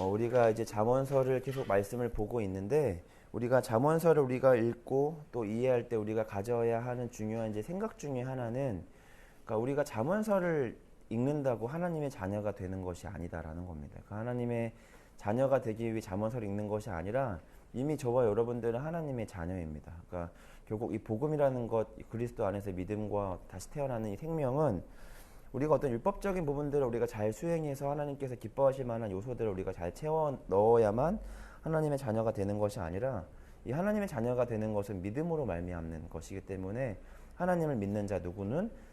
우리가 이제 잠언서를 계속 말씀을 보고 있는데 우리가 잠언서를 우리가 읽고 또 이해할 때 우리가 가져야 하는 중요한 이제 생각 중에 하나는 그러니까 우리가 잠언서를 읽는다고 하나님의 자녀가 되는 것이 아니다라는 겁니다. 그러니까 하나님의 자녀가 되기 위해 잠언서를 읽는 것이 아니라 이미 저와 여러분들은 하나님의 자녀입니다. 그러니까 결국 이 복음이라는 것, 그리스도 안에서 믿음과 다시 태어나는 이 생명은 우리가 어떤 율법적인 부분들을 우리가 잘 수행해서 하나님께서 기뻐하실 만한 요소들을 우리가 잘 채워 넣어야만 하나님의 자녀가 되는 것이 아니라 이 하나님의 자녀가 되는 것은 믿음으로 말미암는 것이기 때문에 하나님을 믿는 자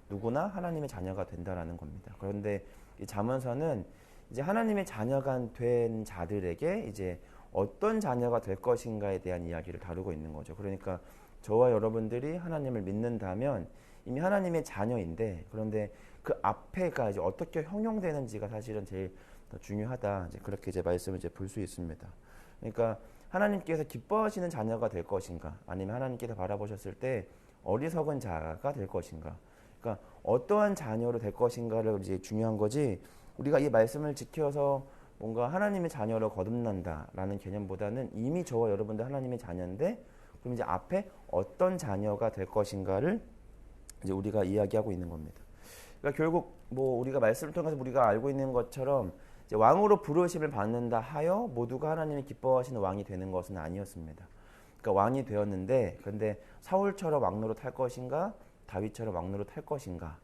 누구나 하나님의 자녀가 된다라는 겁니다. 그런데 이 잠언서는 이제 하나님의 자녀가 된 자들에게 이제 어떤 자녀가 될 것인가에 대한 이야기를 다루고 있는 거죠. 그러니까 저와 여러분들이 하나님을 믿는다면 이미 하나님의 자녀인데 그런데 그 앞에가 이제 어떻게 형용되는지가 사실은 제일 더 중요하다. 이제 그렇게 이제 말씀을 이제 볼 수 있습니다. 그러니까 하나님께서 기뻐하시는 자녀가 될 것인가, 아니면 하나님께서 바라보셨을 때 어리석은 자가 될 것인가. 그러니까 어떠한 자녀로 될 것인가를 이제 중요한 거지. 우리가 이 말씀을 지켜서 뭔가 하나님의 자녀로 거듭난다라는 개념보다는 이미 저와 여러분들 하나님의 자녀인데 그럼 이제 앞에 어떤 자녀가 될 것인가를 이제 우리가 이야기하고 있는 겁니다. 그러니까 결국 뭐 우리가 말씀을 통해서 우리가 알고 있는 것처럼 이제 왕으로 부르심을 받는다 하여 모두가 하나님이 기뻐하시는 왕이 되는 것은 아니었습니다. 그러니까 왕이 되었는데 근데 사울처럼 왕노로 탈 것인가 다윗처럼 왕노로 탈 것인가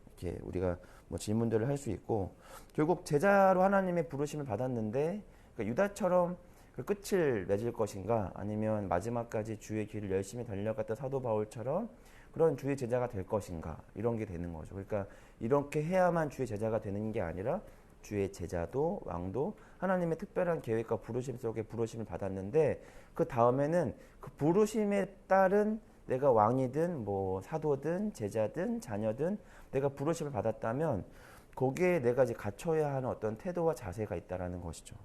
이렇게 우리가 뭐 질문들을 할 수 있고 결국 제자로 하나님의 부르심을 받았는데 그러니까 유다처럼 그 끝을 맺을 것인가 아니면 마지막까지 주의 길을 열심히 달려갔던 사도 바울처럼 그런 주의 제자가 될 것인가 이런 게 되는 거죠. 그러니까 이렇게 해야만 주의 제자가 되는 게 아니라 주의 제자도 왕도 하나님의 특별한 계획과 부르심 속에 부르심을 받았는데 그 다음에는 그 부르심에 따른 내가 왕이든 뭐 사도든 제자든 자녀든 내가 부르심을 받았다면 거기에 내가 이제 갖춰야 하는 어떤 태도와 자세가 있다라는 것이죠.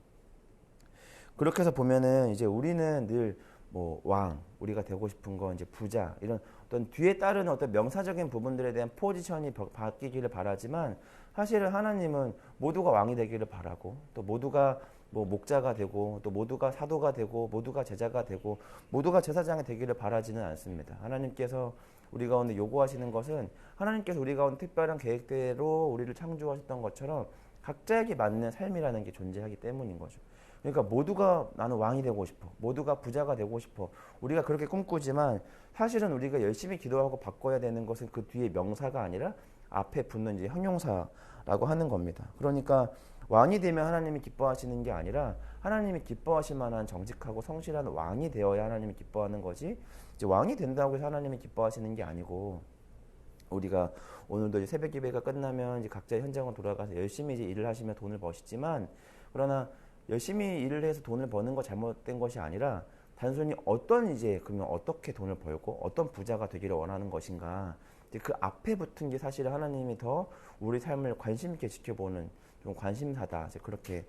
그렇게 해서 보면은 이제 우리는 늘 뭐 왕, 우리가 되고 싶은 건 이제 부자 이런 어떤 뒤에 따르는 어떤 명사적인 부분들에 대한 포지션이 바뀌기를 바라지만 사실은 하나님은 모두가 왕이 되기를 바라고 또 모두가 뭐 목자가 되고 또 모두가 사도가 되고 모두가 제자가 되고 모두가 제사장이 되기를 바라지는 않습니다. 하나님께서 우리 가운데 요구하시는 것은 하나님께서 우리 가운데 특별한 계획대로 우리를 창조하셨던 것처럼 각자에게 맞는 삶이라는 게 존재하기 때문인 거죠. 그러니까 모두가 나는 왕이 되고 싶어. 모두가 부자가 되고 싶어. 우리가 그렇게 꿈꾸지만 사실은 우리가 열심히 기도하고 바꿔야 되는 것은 그 뒤에 명사가 아니라 앞에 붙는 이제 형용사라고 하는 겁니다. 그러니까 왕이 되면 하나님이 기뻐하시는 게 아니라 하나님이 기뻐하실 만한 정직하고 성실한 왕이 되어야 하나님이 기뻐하는 거지. 이제 왕이 된다고 해서 하나님이 기뻐하시는 게 아니고 우리가 오늘도 이제 새벽 예배가 끝나면 이제 각자 현장으로 돌아가서 열심히 이제 일을 하시며 돈을 버시지만 그러나 열심히 일을 해서 돈을 버는 거 잘못된 것이 아니라 단순히 어떤 이제 그러면 어떻게 돈을 벌고 어떤 부자가 되기를 원하는 것인가 그 앞에 붙은 게 사실 하나님이 더 우리 삶을 관심 있게 지켜보는 좀 관심사다 이제 그렇게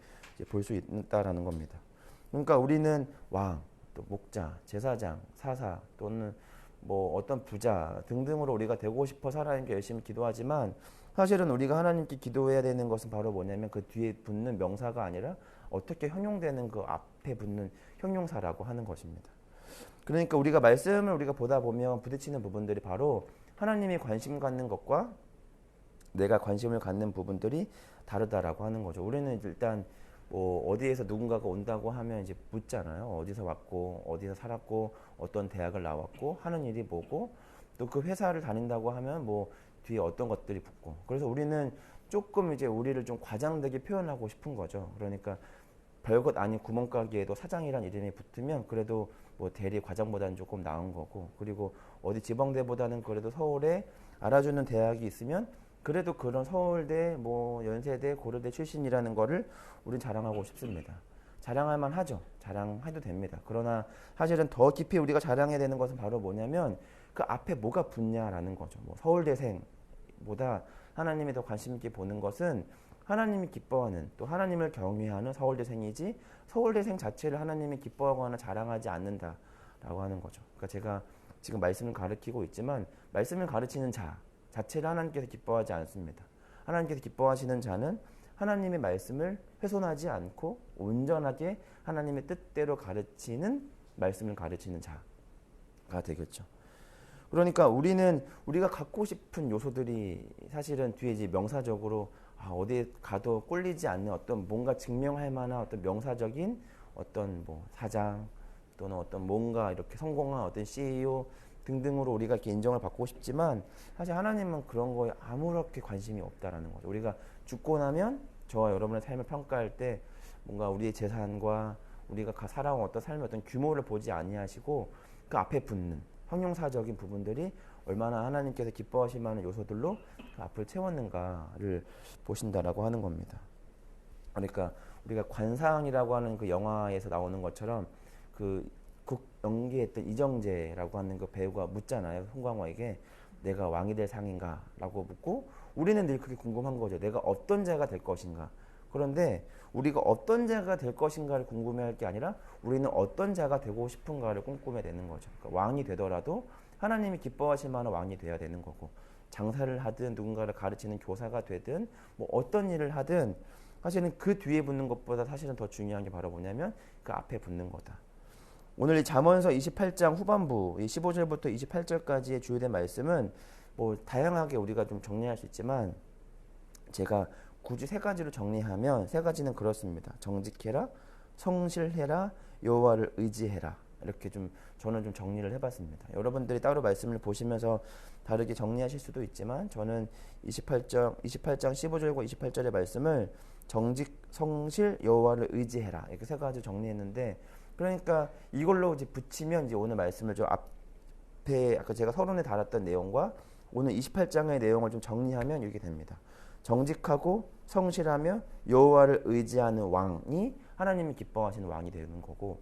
볼 수 있다라는 겁니다. 그러니까 우리는 왕, 또 목자, 제사장, 사사 또는 뭐 어떤 부자 등등으로 우리가 되고 싶어 하나님께 열심히 기도하지만 사실은 우리가 하나님께 기도해야 되는 것은 바로 뭐냐면 그 뒤에 붙는 명사가 아니라 어떻게 형용되는 그 앞에 붙는 형용사라고 하는 것입니다. 그러니까 우리가 말씀을 우리가 보다 보면 부딪히는 부분들이 바로 하나님이 관심 갖는 것과 내가 관심을 갖는 부분들이 다르다라고 하는 거죠. 우리는 일단 뭐 어디에서 누군가가 온다고 하면 이제 묻잖아요. 어디서 왔고 어디서 살았고 어떤 대학을 나왔고 하는 일이 뭐고 또 그 회사를 다닌다고 하면 뭐 뒤에 어떤 것들이 붙고 그래서 우리는 조금 이제 우리를 좀 과장되게 표현하고 싶은 거죠. 그러니까 별것 아닌 구멍가게에도 사장이란 이름이 붙으면 그래도 뭐 대리 과장보다는 조금 나은 거고 그리고 어디 지방대보다는 그래도 서울에 알아주는 대학이 있으면 그래도 그런 서울대, 뭐 연세대, 고려대 출신이라는 거를 우린 자랑하고 싶습니다. 자랑할 만하죠. 자랑해도 됩니다. 그러나 사실은 더 깊이 우리가 자랑해야 되는 것은 바로 뭐냐면 그 앞에 뭐가 붙냐라는 거죠. 뭐 서울대생보다 하나님이 더 관심 있게 보는 것은 하나님이 기뻐하는 또 하나님을 경외하는 서울대생이지 서울대생 자체를 하나님이 기뻐하거나 자랑하지 않는다라고 하는 거죠. 그러니까 제가 지금 말씀을 가르치고 있지만 말씀을 가르치는 자 자체를 하나님께서 기뻐하지 않습니다. 하나님께서 기뻐하시는 자는 하나님의 말씀을 훼손하지 않고 온전하게 하나님의 뜻대로 가르치는 말씀을 가르치는 자가 되겠죠. 그러니까 우리가 갖고 싶은 요소들이 사실은 뒤에 이제 명사적으로 어디에 가도 꼴리지 않는 어떤 뭔가 증명할 만한 어떤 명사적인 어떤 뭐 사장 또는 어떤 뭔가 이렇게 성공한 어떤 CEO 등등으로 우리가 이렇게 인정을 받고 싶지만 사실 하나님은 그런 거에 아무렇게 관심이 없다라는 거죠. 우리가 죽고 나면 저와 여러분의 삶을 평가할 때 뭔가 우리의 재산과 우리가 살아온 어떤 삶의 어떤 규모를 보지 아니하시고 그 앞에 붙는 형용사적인 부분들이 얼마나 하나님께서 기뻐하실 만한 요소들로 그 앞을 채웠는가를 보신다라고 하는 겁니다. 그러니까 우리가 관상이라고 하는 그 영화에서 나오는 것처럼 그 극 연기했던 이정재라고 하는 그 배우가 묻잖아요. 송강호에게 내가 왕이 될 상인가? 라고 묻고 우리는 늘 그게 궁금한 거죠. 내가 어떤 자가 될 것인가? 그런데 우리가 어떤 자가 될 것인가를 궁금해할 게 아니라 우리는 어떤 자가 되고 싶은가를 꿈꾸게 되는 거죠. 그러니까 왕이 되더라도 하나님이 기뻐하실 만한 왕이 돼야 되는 거고 장사를 하든 누군가를 가르치는 교사가 되든 뭐 어떤 일을 하든 사실은 그 뒤에 붙는 것보다 사실은 더 중요한 게 바로 뭐냐면 그 앞에 붙는 거다. 오늘 이 잠언서 28장 후반부 이 15절부터 28절까지의 주요된 말씀은 뭐 다양하게 우리가 좀 정리할 수 있지만 제가 굳이 세 가지로 정리하면 세 가지는 그렇습니다. 정직해라, 성실해라, 여호와를 의지해라. 이렇게 좀 저는 좀 정리를 해봤습니다. 여러분들이 따로 말씀을 보시면서 다르게 정리하실 수도 있지만 저는 28장 15절과 28절의 말씀을 정직, 성실, 여호와를 의지해라 이렇게 세 가지 정리했는데 그러니까 이걸로 이제 붙이면 이제 오늘 말씀을 좀 앞에 아까 제가 서론에 달았던 내용과 오늘 28장의 내용을 좀 정리하면 이렇게 됩니다. 정직하고 성실하며 여호와를 의지하는 왕이 하나님이 기뻐하시는 왕이 되는 거고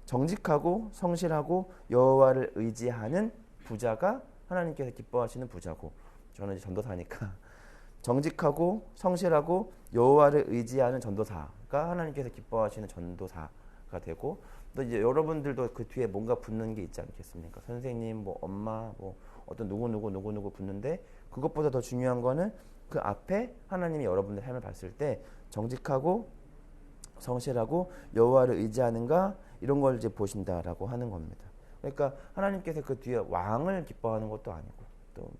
정직하고 성실하고 여호와를 의지하는 부자가 하나님께서 기뻐하시는 부자고 저는 이제 전도사니까 정직하고 성실하고 여호와를 의지하는 전도사가 하나님께서 기뻐하시는 전도사가 되고 또 이제 여러분들도 그 뒤에 뭔가 붙는 게 있지 않겠습니까? 선생님, 뭐 엄마, 뭐 어떤 누구 붙는데 그것보다 더 중요한 거는 그 앞에 하나님이 여러분의 삶을 봤을 때 정직하고 성실하고 여호와를 의지하는가 이런 걸 이제 보신다라고 하는 겁니다. 그러니까 하나님께서 그 뒤에 왕을 기뻐하는 것도 아니고 또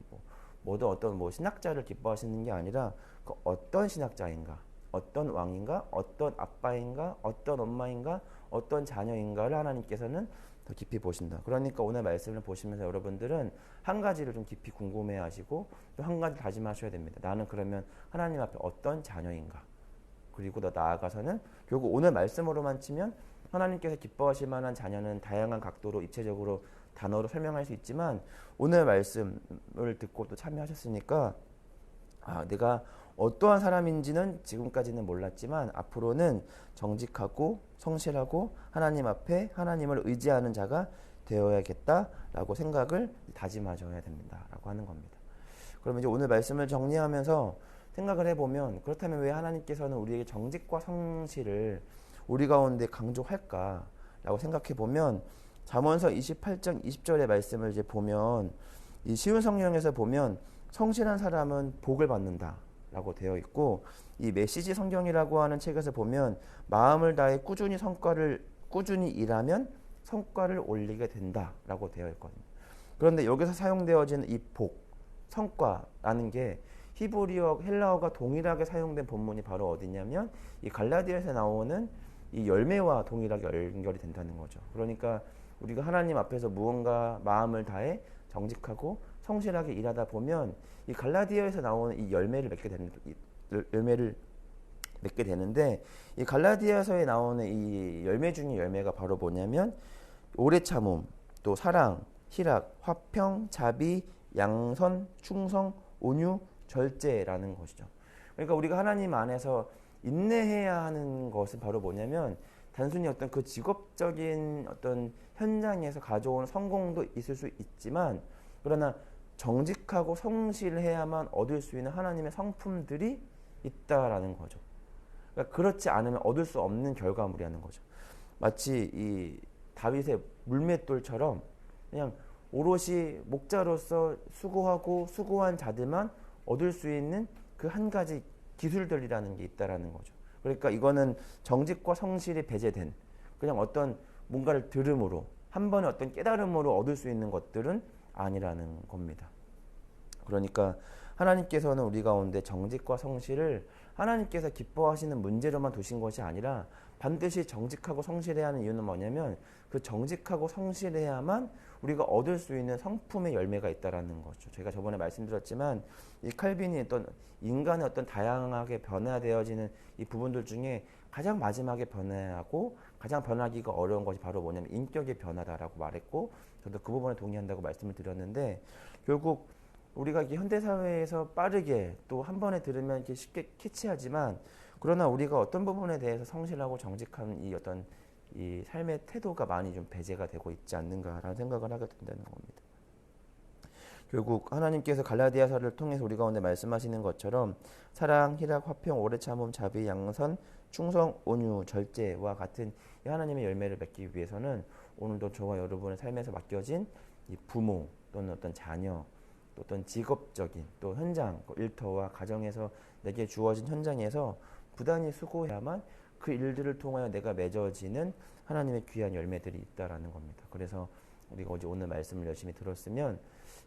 모든 어떤 뭐 신학자를 기뻐하시는 게 아니라 그 어떤 신학자인가, 어떤 왕인가, 어떤 아빠인가, 어떤 엄마인가, 어떤 자녀인가를 하나님께서는 더 깊이 보신다. 그러니까 오늘 말씀을 보시면서 여러분들은 한 가지를 좀 깊이 궁금해하시고 또 한 가지 다짐하셔야 됩니다. 나는 그러면 하나님 앞에 어떤 자녀인가? 그리고 더 나아가서는 결국 오늘 말씀으로만 치면 하나님께서 기뻐하실 만한 자녀는 다양한 각도로 입체적으로 단어로 설명할 수 있지만 오늘 말씀을 듣고 또 참여하셨으니까 내가 어떠한 사람인지는 지금까지는 몰랐지만 앞으로는 정직하고 성실하고 하나님 앞에 하나님을 의지하는 자가 되어야겠다라고 생각을 다짐하셔야 된다라고 하는 겁니다. 그러면 이제 오늘 말씀을 정리하면서 생각을 해보면 그렇다면 왜 하나님께서는 우리에게 정직과 성실을 우리 가운데 강조할까라고 생각해보면 잠언서 28장 20절의 말씀을 이제 보면 이 쉬운 성경에서 보면 성실한 사람은 복을 받는다라고 되어 있고 이 메시지 성경이라고 하는 책에서 보면 마음을 다해 꾸준히 일하면 성과를 올리게 된다라고 되어 있거든요. 그런데 여기서 사용되어지는 이 복, 성과라는 게 히브리어, 헬라어가 동일하게 사용된 본문이 바로 어디냐면 이 갈라디아에서 나오는 이 열매와 동일하게 연결이 된다는 거죠. 그러니까 우리가 하나님 앞에서 무언가 마음을 다해 정직하고 성실하게 일하다 보면 이 갈라디아에서 나오는 이 열매를 맺게 되는데 이 갈라디아서에 나오는 이 열매 중의 열매가 바로 뭐냐면 오래 참음, 또 사랑, 희락, 화평, 자비, 양선, 충성, 온유, 절제라는 것이죠. 그러니까 우리가 하나님 안에서 인내해야 하는 것은 바로 뭐냐면 단순히 어떤 그 직업적인 어떤 현장에서 가져오는 성공도 있을 수 있지만 그러나 정직하고 성실해야만 얻을 수 있는 하나님의 성품들이 있다라는 거죠. 그러니까 그렇지 않으면 얻을 수 없는 결과물이라는 거죠. 마치 이 다윗의 물맷돌처럼 그냥 오롯이 목자로서 수고한 자들만 얻을 수 있는 그 한 가지 기술들이라는 게 있다라는 거죠. 그러니까 이거는 정직과 성실이 배제된 그냥 어떤 뭔가를 들음으로 한 번에 어떤 깨달음으로 얻을 수 있는 것들은 아니라는 겁니다. 그러니까 하나님께서는 우리 가운데 정직과 성실을 하나님께서 기뻐하시는 문제로만 두신 것이 아니라 반드시 정직하고 성실해야 하는 이유는 뭐냐면 그 정직하고 성실해야만 우리가 얻을 수 있는 성품의 열매가 있다라는 거죠. 제가 저번에 말씀드렸지만 이 칼빈이 어떤 인간의 어떤 다양하게 변화되어지는 이 부분들 중에 가장 마지막에 변화하고 가장 변하기가 어려운 것이 바로 뭐냐면 인격의 변화다라고 말했고 저도 그 부분에 동의한다고 말씀을 드렸는데 결국 우리가 이렇게 현대사회에서 빠르게 또 한 번에 들으면 이렇게 쉽게 캐치하지만 그러나 우리가 어떤 부분에 대해서 성실하고 정직한 이 어떤 이 삶의 태도가 많이 좀 배제가 되고 있지 않는가라는 생각을 하게 된다는 겁니다. 결국 하나님께서 갈라디아서를 통해서 우리 가운데 말씀하시는 것처럼 사랑, 희락, 화평, 오래 참음, 자비, 양선, 충성, 온유, 절제와 같은 이 하나님의 열매를 맺기 위해서는 오늘도 저와 여러분의 삶에서 맡겨진 이 부모 또는 어떤 자녀 또 어떤 직업적인 또 현장, 일터와 가정에서 내게 주어진 현장에서 부단히 수고해야만 그 일들을 통하여 내가 맺어지는 하나님의 귀한 열매들이 있다라는 겁니다. 그래서 우리가 어제 오늘 말씀을 열심히 들었으면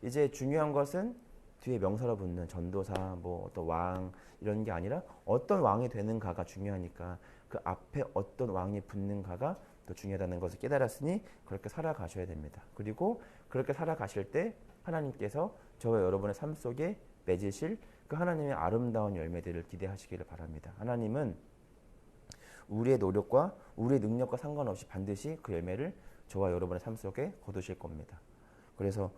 이제 중요한 것은 뒤에 명사로 붙는 전도사, 뭐 어떤 왕 이런 게 아니라 어떤 왕이 되는가가 중요하니까 그 앞에 어떤 왕이 붙는가가 또 중요하다는 것을 깨달았으니 그렇게 살아가셔야 됩니다. 그리고 그렇게 살아가실 때 하나님께서 저와 여러분의 삶 속에 맺으실 그 하나님의 아름다운 열매들을 기대하시기를 바랍니다. 하나님은 우리의 노력과 우리의 능력과 상관없이 반드시 그 열매를 저와 여러분의 삶 속에 거두실 겁니다. 그래서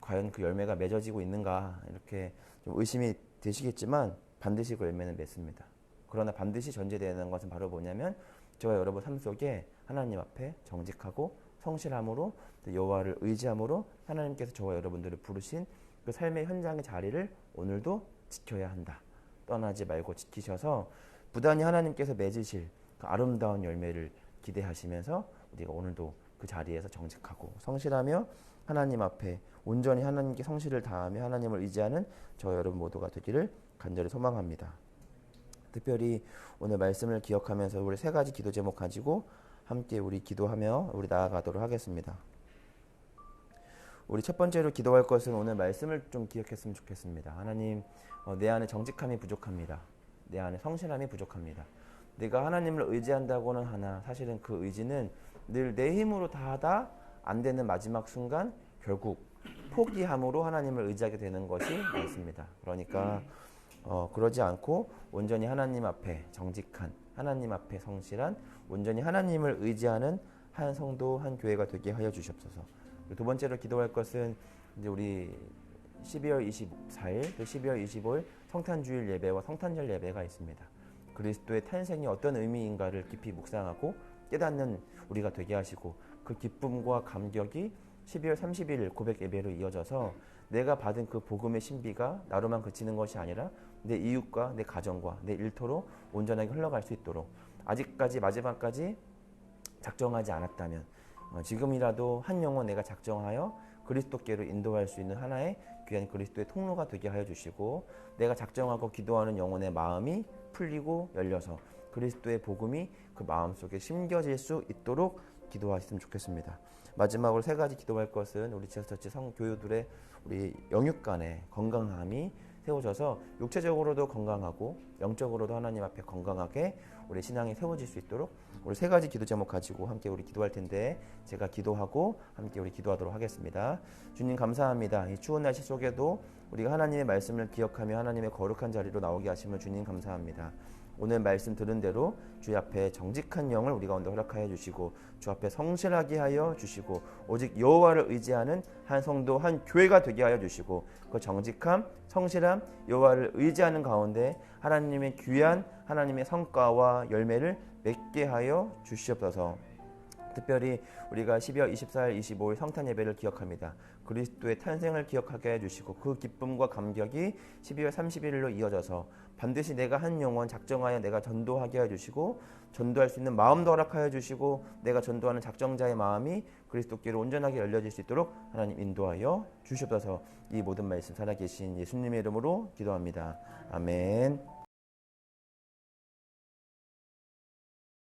과연 그 열매가 맺어지고 있는가 이렇게 좀 의심이 되시겠지만 반드시 그 열매는 맺습니다. 그러나 반드시 전제되는 것은 바로 뭐냐면 저와 여러분 삶 속에 하나님 앞에 정직하고 성실함으로 여호와를 의지함으로 하나님께서 저와 여러분들을 부르신 그 삶의 현장의 자리를 오늘도 지켜야 한다. 떠나지 말고 지키셔서 부단히 하나님께서 맺으실 그 아름다운 열매를 기대하시면서 우리가 오늘도 그 자리에서 정직하고 성실하며 하나님 앞에 온전히 하나님께 성실을 다하며 하나님을 의지하는 저와 여러분 모두가 되기를 간절히 소망합니다. 특별히 오늘 말씀을 기억하면서 우리 세 가지 기도 제목 가지고 함께 우리 기도하며 우리 나아가도록 하겠습니다. 우리 첫 번째로 기도할 것은 오늘 말씀을 좀 기억했으면 좋겠습니다. 하나님, 내 안에 정직함이 부족합니다. 내 안에 성실함이 부족합니다. 내가 하나님을 의지한다고는 하나 사실은 그 의지는 늘 내 힘으로 다 안 되는 마지막 순간 결국 포기함으로 하나님을 의지하게 되는 것이 많습니다. 그러니까 그러지 않고 온전히 하나님 앞에 정직한 하나님 앞에 성실한 온전히 하나님을 의지하는 한 성도 한 교회가 되게 하여 주시옵소서. 두 번째로 기도할 것은 이제 우리 12월 24일 또 12월 25일 성탄주일 예배와 성탄절 예배가 있습니다. 그리스도의 탄생이 어떤 의미인가를 깊이 묵상하고 깨닫는 우리가 되게 하시고 그 기쁨과 감격이 12월 30일 고백 예배로 이어져서 내가 받은 그 복음의 신비가 나로만 그치는 것이 아니라 내 이웃과 내 가정과 내 일터로 온전하게 흘러갈 수 있도록 아직까지 마지막까지 작정하지 않았다면 지금이라도 한 영혼 내가 작정하여 그리스도께로 인도할 수 있는 하나의 귀한 그리스도의 통로가 되게 하여 주시고 내가 작정하고 기도하는 영혼의 마음이 풀리고 열려서 그리스도의 복음이 그 마음속에 심겨질 수 있도록 기도하셨으면 좋겠습니다. 마지막으로 세 가지 기도할 것은 우리 지하철치 성교유들의 우리 영육 간의 건강함이 세워져서 육체적으로도 건강하고 영적으로도 하나님 앞에 건강하게 우리 신앙이 세워질 수 있도록 우리 세 가지 기도 제목 가지고 함께 우리 기도할 텐데 제가 기도하고 함께 우리 기도하도록 하겠습니다. 주님 감사합니다. 이 추운 날씨 속에도 우리가 하나님의 말씀을 기억하며 하나님의 거룩한 자리로 나오게 하시면 주님 감사합니다. 오늘 말씀 들은 대로 주 앞에 정직한 영을 우리 가운데 허락하여 주시고 주 앞에 성실하게 하여 주시고 오직 여호와를 의지하는 한 성도 한 교회가 되게 하여 주시고 그 정직함 성실함 여호와를 의지하는 가운데 하나님의 귀한 하나님의 성과와 열매를 맺게 하여 주시옵소서. 특별히 우리가 12월 24일, 25일 성탄 예배를 기억합니다. 그리스도의 탄생을 기억하게 해주시고 그 기쁨과 감격이 12월 30일로 이어져서 반드시 내가 한 영혼 작정하여 내가 전도하게 해주시고 전도할 수 있는 마음도 허락하여 주시고 내가 전도하는 작정자의 마음이 그리스도께로 온전하게 열려질 수 있도록 하나님 인도하여 주시옵소서. 이 모든 말씀 살아계신 예수님의 이름으로 기도합니다. 아멘.